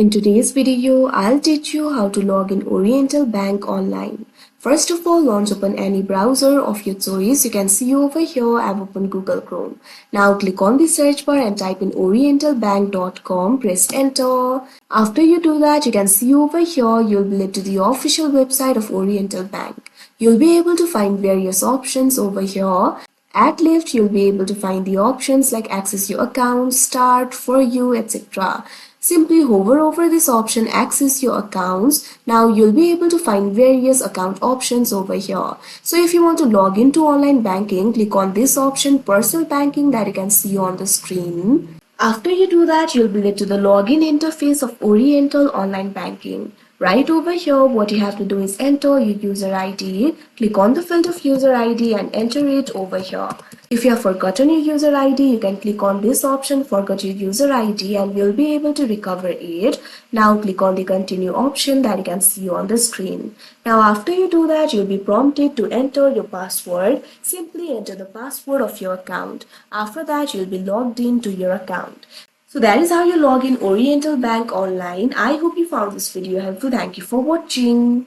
In today's video, I'll teach you how to log in Oriental Bank online. First of all, launch open any browser of your choice. You can see over here I've opened Google Chrome. Now click on the search bar and type in orientalbank.com. Press enter. After you do that, you can see over here you'll be led to the official website of Oriental Bank. You'll be able to find various options over here. At left, you'll be able to find the options like access your account, start, for you, etc. Simply hover over this option, access your accounts. Now you'll be able to find various account options over here. So if you want to log into online banking, click on this option, personal banking, that you can see on the screen. After you do that, you'll be led to the login interface of Oriental Online Banking. Right over here, what you have to do is enter your user ID. Click on the field of user ID and enter it over here. If you have forgotten your user ID, you can click on this option, forgot your user ID, and you'll be able to recover it. Now click on the continue option that you can see on the screen. Now after you do that, you'll be prompted to enter your password. Simply enter the password of your account. After that, you'll be logged into your account. So that is how you log in Oriental Bank online. I hope you found this video helpful. Thank you for watching.